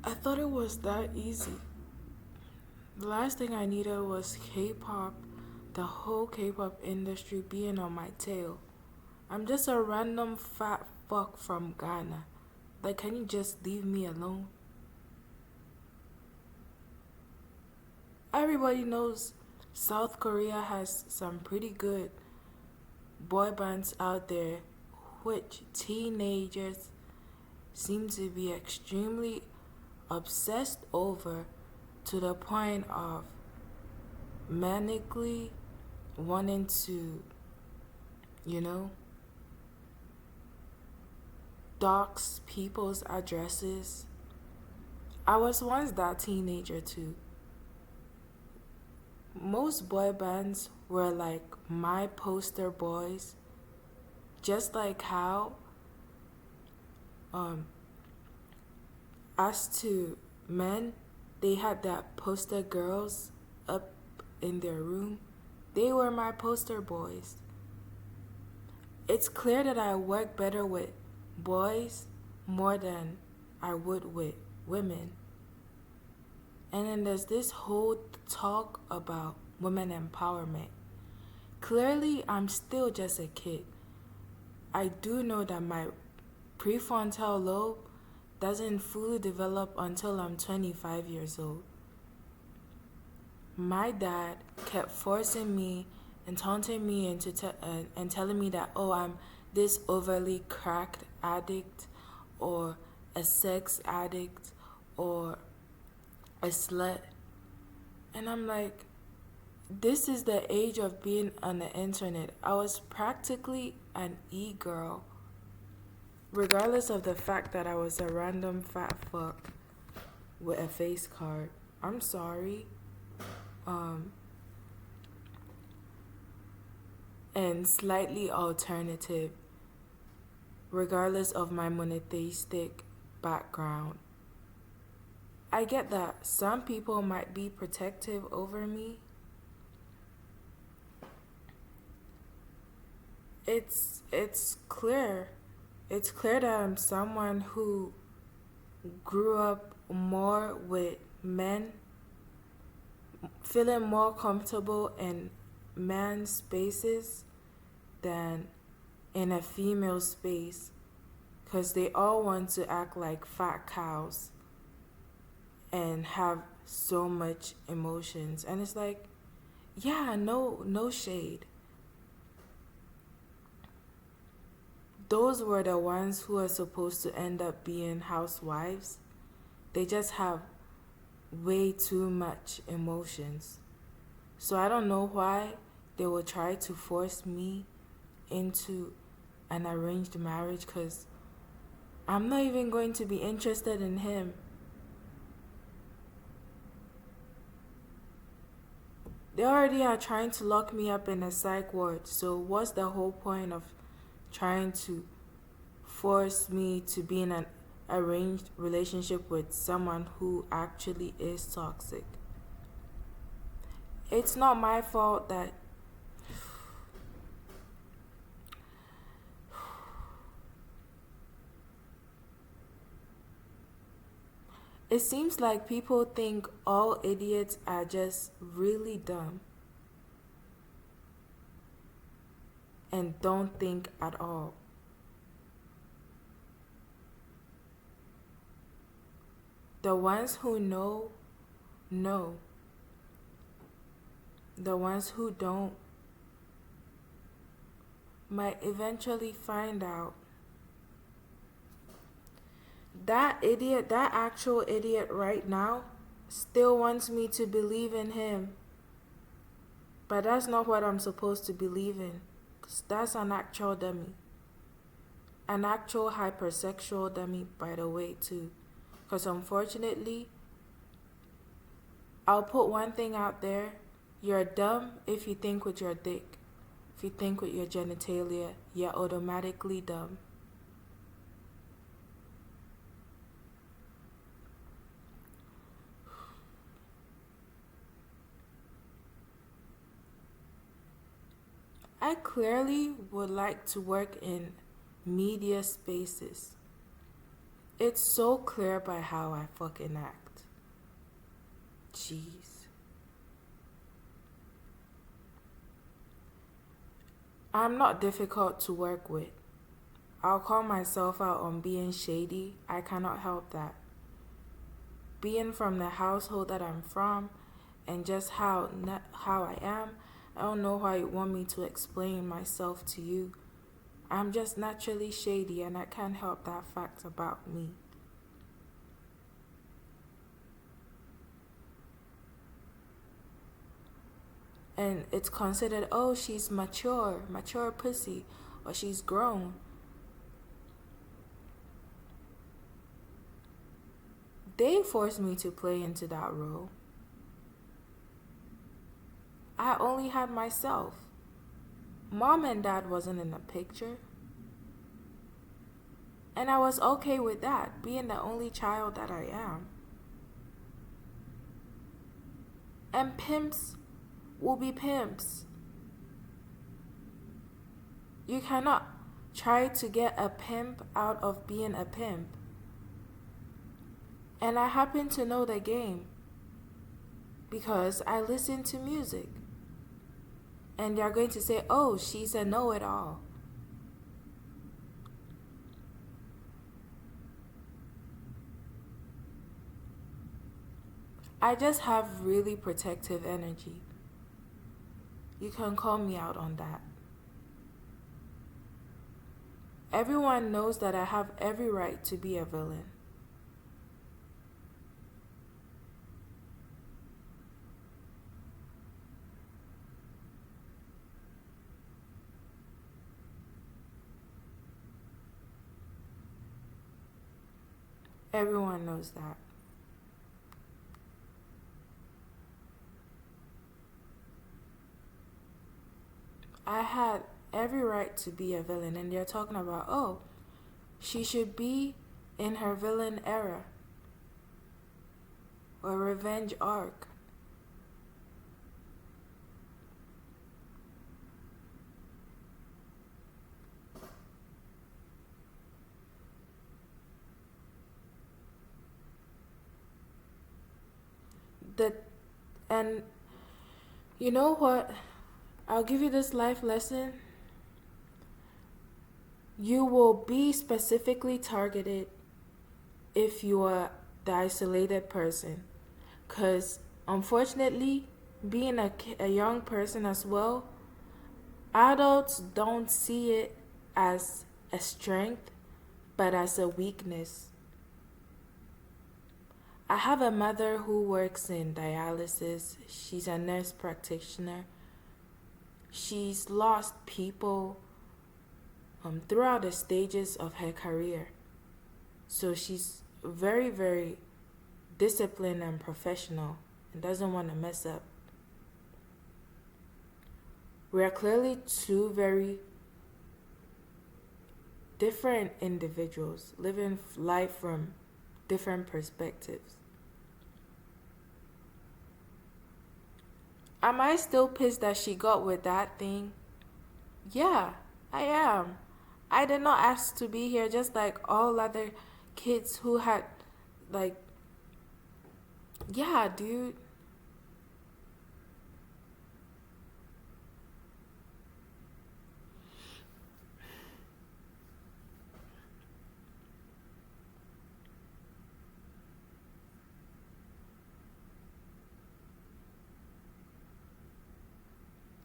I thought it was that easy. The last thing I needed was K-pop, the whole K-pop industry being on my tail. I'm just a random fat fuck from Ghana. Like, can you just leave me alone? Everybody knows South Korea has some pretty good boy bands out there, which teenagers seem to be extremely obsessed over to the point of manically wanting to, you know, dox people's addresses. I was once that teenager too. Most boy bands were like my poster boys, just like how um as to men, they had that poster girls up in their room. They were my poster boys. It's clear that I work better with boys more than I would with women. And then there's this whole talk about women empowerment. Clearly, I'm still just a kid. I do know that my prefrontal lobe doesn't fully develop until I'm 25 years old. My dad kept forcing me and taunting me into and telling me that, oh, I'm this overly cracked addict or a sex addict or a slut. And I'm like, this is the age of being on the internet. I was practically an e-girl, regardless of the fact that I was a random fat fuck with a face card. I'm sorry. Um, and slightly alternative, regardless of my monotheistic background. I get that some people might be protective over me. It's clear. It's clear that I'm someone who grew up more with men, feeling more comfortable in man's spaces than in a female space, because they all want to act like fat cows and have so much emotions. And it's like, yeah, no shade. Those were the ones who are supposed to end up being housewives. They just have way too much emotions. So I don't know why they will try to force me into an arranged marriage, because I'm not even going to be interested in him. They already are trying to lock me up in a psych ward, so what's the whole point of trying to force me to be in an arranged relationship with someone who actually is toxic? It's not my fault that it seems like people think all idiots are just really dumb and don't think at all. The ones who know, know. The ones who don't might eventually find out. That idiot, that actual idiot right now, still wants me to believe in him. But that's not what I'm supposed to believe in. 'Cause that's an actual dummy. An actual hypersexual dummy, by the way, too. Because unfortunately, I'll put one thing out there. You're dumb if you think with your dick. If you think with your genitalia, you're automatically dumb. I clearly would like to work in media spaces. It's so clear by how I fucking act. Jeez. I'm not difficult to work with. I'll call myself out on being shady. I cannot help that. Being from the household that I'm from and just how I am, I don't know how you want me to explain myself to you. I'm just naturally shady and I can't help that fact about me. And it's considered, oh, she's mature pussy, or she's grown. They forced me to play into that role. I only had myself. Mom and dad wasn't in the picture. And I was okay with that, being the only child that I am. And pimps will be pimps. You cannot try to get a pimp out of being a pimp. And I happen to know the game because I listen to music. And they're going to say, oh, she's a know-it-all. I just have really protective energy. You can call me out on that. Everyone knows that I have every right to be a villain. Everyone knows that. I had every right to be a villain, and they're talking about, oh, she should be in her villain era or revenge arc. The and you know what? I'll give you this life lesson. You will be specifically targeted if you are the isolated person. Because unfortunately, being a young person as well, adults don't see it as a strength, but as a weakness. I have a mother who works in dialysis. She's a nurse practitioner. She's lost people throughout the stages of her career. So she's very, very disciplined and professional and doesn't want to mess up. We are clearly two very different individuals living life from different perspectives. Am I still pissed that she got with that thing? Yeah, I am. I did not ask to be here, just like all other kids who had, like, yeah, dude.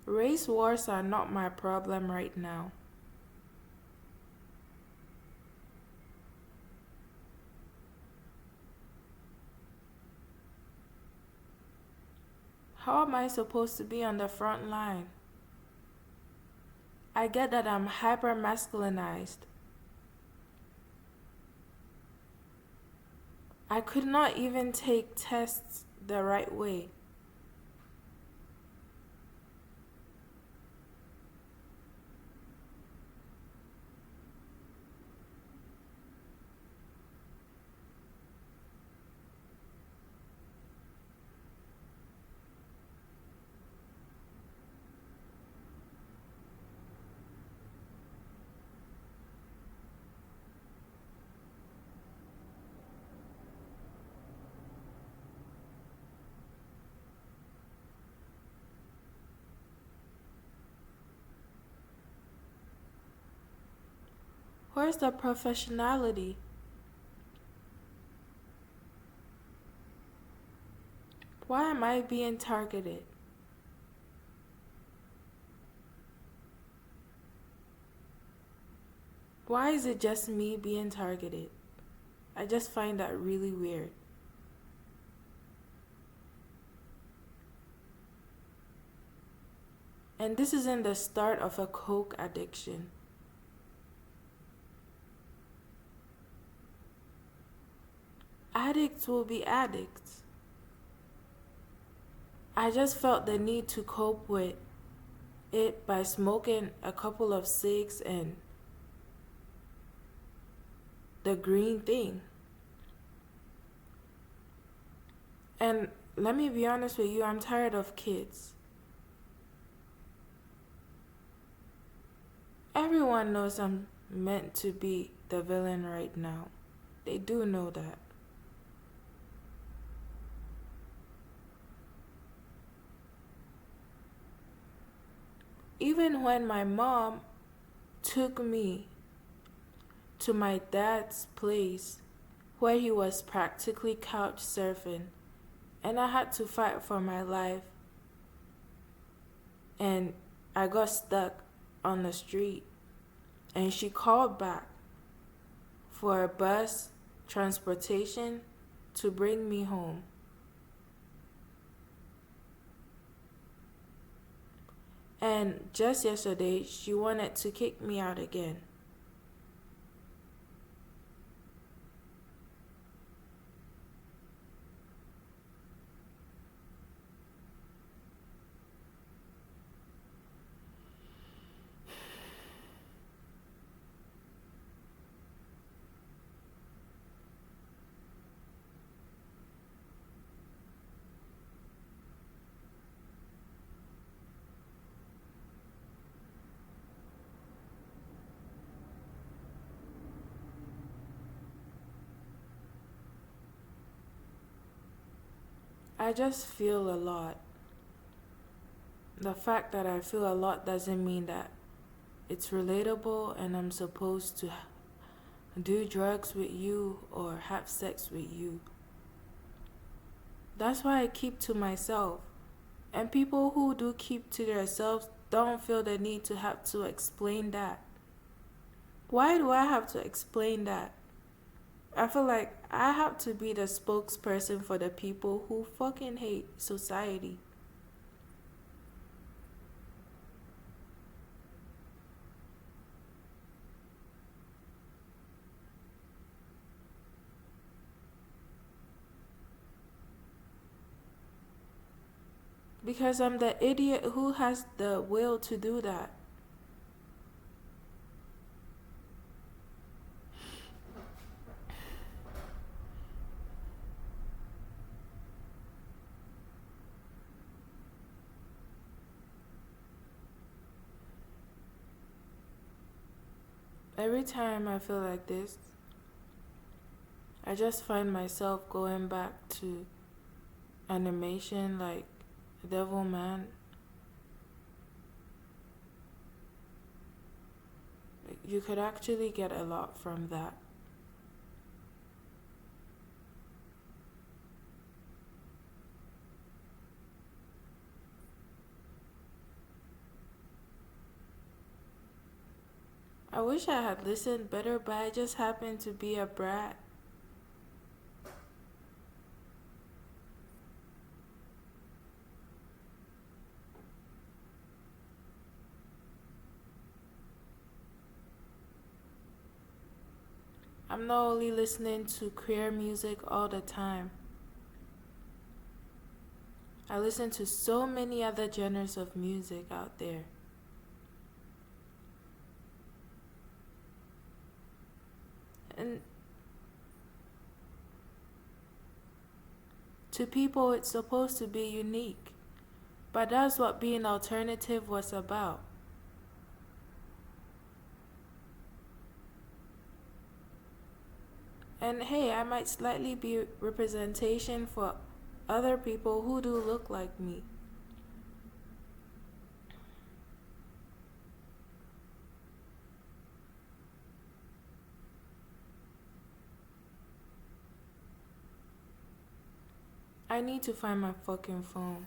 Race wars are not my problem right now. How am I supposed to be on the front line? I get that I'm hyper masculinized. I could not even take tests the right way. Where's the professionality? Why am I being targeted? Why is it just me being targeted? I just find that really weird. And this isn't the start of a coke addiction. Addicts will be addicts. I just felt the need to cope with it by smoking a couple of cigs and the green thing. And let me be honest with you, I'm tired of kids. Everyone knows I'm meant to be the villain right now. They do know that. Even when my mom took me to my dad's place where he was practically couch surfing and I had to fight for my life and I got stuck on the street and she called back for a bus transportation to bring me home. And just yesterday, she wanted to kick me out again. I just feel a lot. The fact that I feel a lot doesn't mean that it's relatable and I'm supposed to do drugs with you or have sex with you. That's why I keep to myself. And people who do keep to themselves don't feel the need to have to explain that. Why do I have to explain that? I feel like I have to be the spokesperson for the people who fucking hate society. Because I'm the idiot who has the will to do that. Every time I feel like this, I just find myself going back to animation like Devilman. You could actually get a lot from that. I wish I had listened better, but I just happened to be a brat. I'm not only listening to queer music all the time. I listen to so many other genres of music out there. And to people, it's supposed to be unique. But that's what being alternative was about. And hey, I might slightly be representation for other people who do look like me. I need to find my fucking phone.